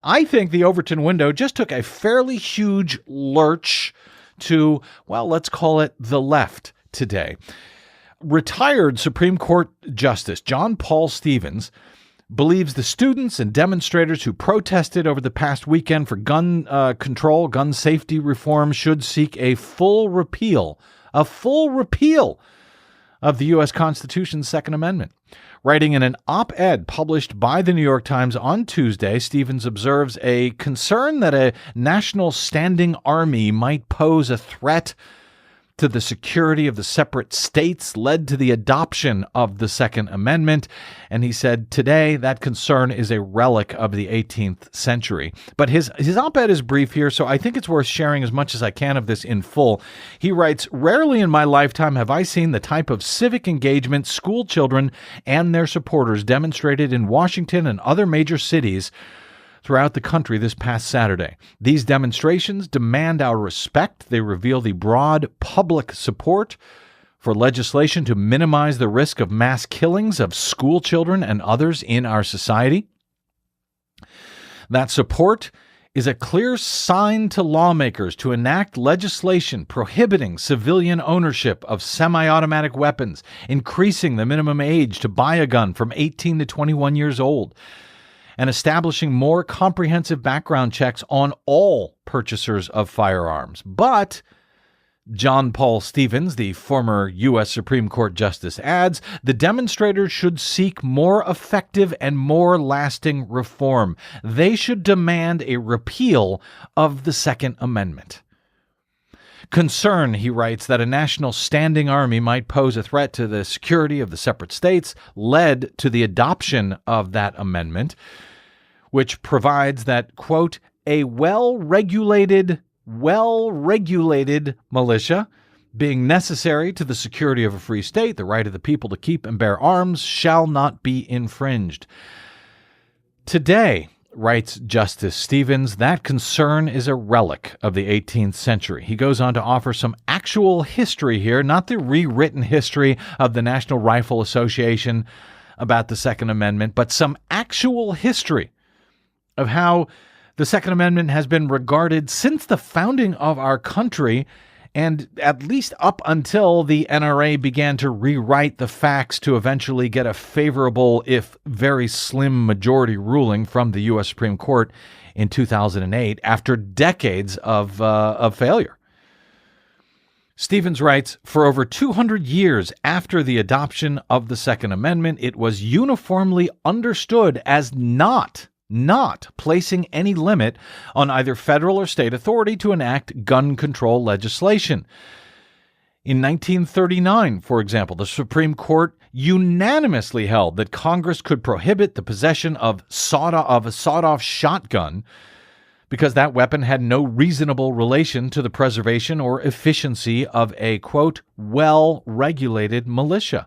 I think the Overton window just took a fairly huge lurch to, well, let's call it the left today. Retired Supreme Court Justice John Paul Stevens believes the students and demonstrators who protested over the past weekend for gun control, gun safety reform should seek a full repeal of the U.S. Constitution's Second Amendment. Writing in an op-ed published by the New York Times on Tuesday, Stevens observes a concern that a national standing army might pose a threat to the security of the separate states led to the adoption of the Second Amendment. And he said today that concern is a relic of the 18th century. But his op-ed is brief here, so I think it's worth sharing as much as I can of this in full. He writes, "Rarely in my lifetime have I seen the type of civic engagement school children and their supporters demonstrated in Washington and other major cities throughout the country this past Saturday. These demonstrations demand our respect. They reveal the broad public support for legislation to minimize the risk of mass killings of school children and others in our society. That support is a clear sign to lawmakers to enact legislation prohibiting civilian ownership of semi-automatic weapons, increasing the minimum age to buy a gun from 18 to 21 years old, and establishing more comprehensive background checks on all purchasers of firearms. But," John Paul Stevens, the former U.S. Supreme Court Justice, adds, "the demonstrators should seek more effective and more lasting reform. They should demand a repeal of the Second Amendment." Concern, he writes, that a national standing army might pose a threat to the security of the separate states led to the adoption of that amendment, which provides that, quote, "a well-regulated militia being necessary to the security of a free state, the right of the people to keep and bear arms shall not be infringed." Today, writes Justice Stevens, that concern is a relic of the 18th century. He goes on to offer some actual history here, not the rewritten history of the National Rifle Association about the Second Amendment, but some actual history of how the Second Amendment has been regarded since the founding of our country, and at least up until the NRA began to rewrite the facts to eventually get a favorable, if very slim, majority ruling from the U.S. Supreme Court in 2008 after decades of failure. Stevens writes, "For over 200 years after the adoption of the Second Amendment, it was uniformly understood as not placing any limit on either federal or state authority to enact gun control legislation. In 1939, for example, the Supreme Court unanimously held that Congress could prohibit the possession of a sawed-off shotgun because that weapon had no reasonable relation to the preservation or efficiency of a, quote, well-regulated militia.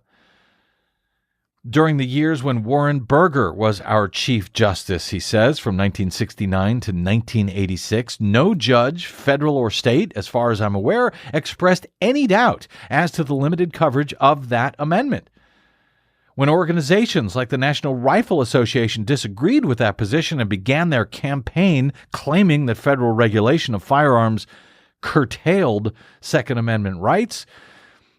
During the years when Warren Burger was our Chief Justice," he says, from 1969 to 1986, "no judge, federal or state, as far as I'm aware, expressed any doubt as to the limited coverage of that amendment. When organizations like the National Rifle Association disagreed with that position and began their campaign claiming that federal regulation of firearms curtailed Second Amendment rights,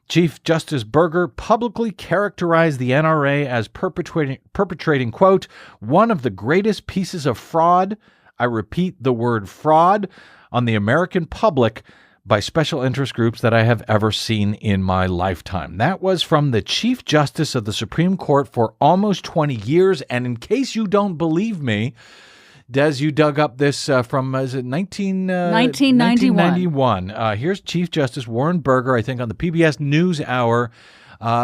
Chief Justice Burger publicly characterized the NRA as perpetrating, quote, one of the greatest pieces of fraud, I repeat the word fraud, on the American public by special interest groups that I have ever seen in my lifetime." That was from the Chief Justice of the Supreme Court for almost 20 years. And in case you don't believe me, Des, you dug up this from, is it 1991? Here's Chief Justice Warren Burger, I think, on the PBS NewsHour,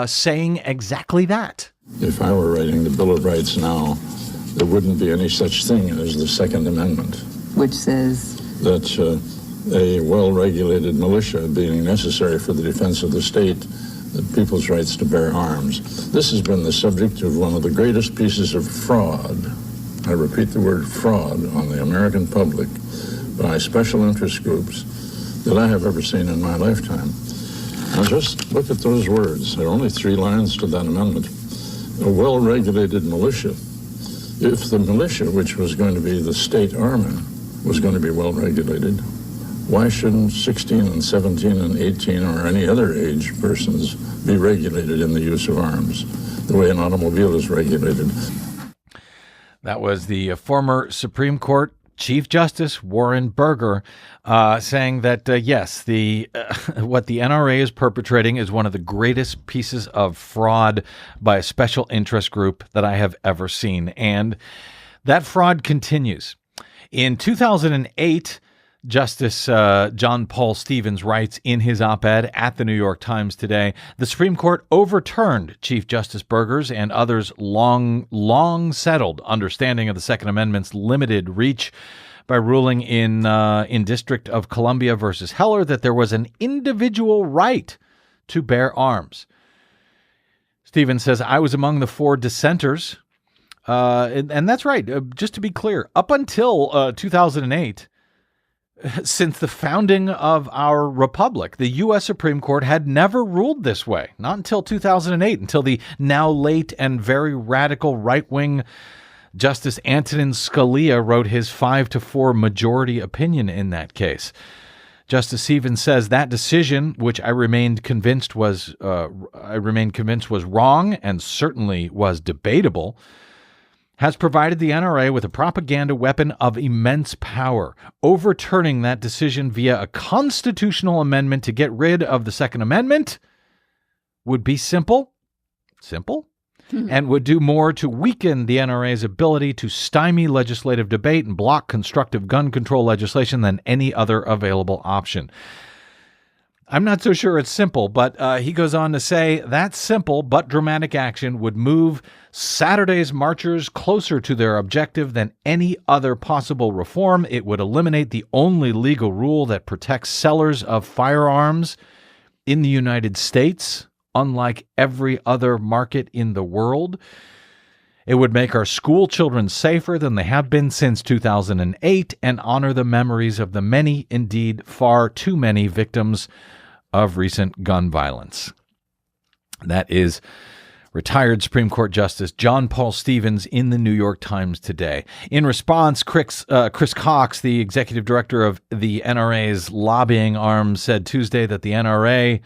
saying exactly that. "If I were writing the Bill of Rights now, there wouldn't be any such thing as the Second Amendment." Which says? That a well-regulated militia being necessary for the defense of the state, the people's rights to bear arms. This has been the subject of one of the greatest pieces of fraud, I repeat the word fraud, on the American public by special interest groups that I have ever seen in my lifetime. Now just look at those words. There are only 3 lines to that amendment. A well-regulated militia If the militia, which was going to be the state army, was going to be well regulated, why shouldn't 16 and 17 and 18 or any other age persons be regulated in the use of arms the way an automobile is regulated? That was the former Supreme Court Chief Justice Warren Burger saying that, yes, what the NRA is perpetrating is one of the greatest pieces of fraud by a special interest group that I have ever seen. And that fraud continues. In 2008, Justice John Paul Stevens writes in his op-ed at the New York Times today, the Supreme Court overturned Chief Justice Burger's and others' long settled understanding of the Second Amendment's limited reach by ruling in District of Columbia versus Heller that there was an individual right to bear arms. Stevens says, I was among the 4 dissenters, and that's right. Just to be clear, up until 2008, since the founding of our republic, the U.S. Supreme Court had never ruled this way. Not until 2008, until the now late and very radical right-wing Justice Antonin Scalia wrote his 5-4 majority opinion in that case. Justice Stevens says that decision, which I remained convinced was wrong and certainly was debatable, has provided the NRA with a propaganda weapon of immense power. Overturning that decision via a constitutional amendment to get rid of the Second Amendment would be simple, and would do more to weaken the NRA's ability to stymie legislative debate and block constructive gun control legislation than any other available option. I'm not so sure it's simple, but he goes on to say that simple but dramatic action would move Saturday's marchers closer to their objective than any other possible reform. It would eliminate the only legal rule that protects sellers of firearms in the United States, unlike every other market in the world. It would make our school children safer than they have been since 2008 and honor the memories of the many, indeed far too many, victims of recent gun violence. That is retired Supreme Court Justice John Paul Stevens in the New York Times today. In response, Chris Cox, the executive director of the NRA's lobbying arm, said Tuesday that the NRA,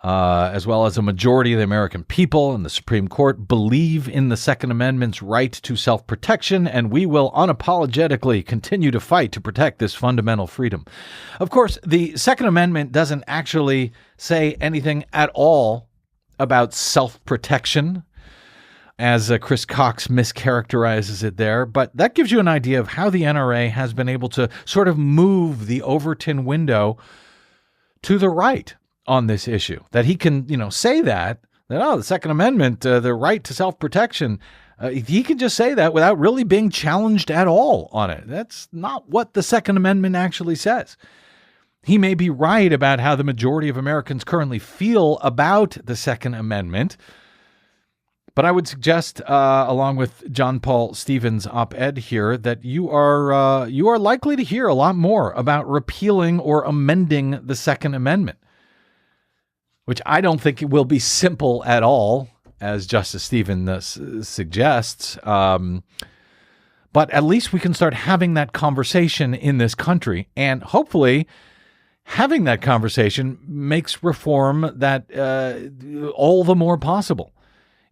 as well as a majority of the American people and the Supreme Court, believe in the Second Amendment's right to self-protection, and we will unapologetically continue to fight to protect this fundamental freedom. Of course, the Second Amendment doesn't actually say anything at all about self-protection, as Chris Cox mischaracterizes it there, but that gives you an idea of how the NRA has been able to sort of move the Overton window to the right on this issue. That he can, say that the Second Amendment, the right to self-protection, he can just say that without really being challenged at all on it. That's not what the Second Amendment actually says. He may be right about how the majority of Americans currently feel about the Second Amendment, but I would suggest, along with John Paul Stevens' op-ed here, that you are likely to hear a lot more about repealing or amending the Second Amendment, which I don't think it will be simple at all, as Justice Stevens suggests. But at least we can start having that conversation in this country, and hopefully having that conversation makes reform that all the more possible.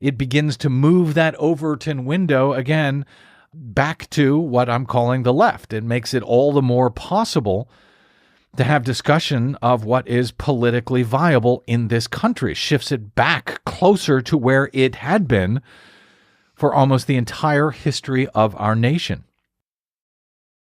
It begins to move that Overton window again back to what I'm calling the left. It makes it all the more possible to have discussion of what is politically viable in this country. Shifts it back closer to where it had been for almost the entire history of our nation.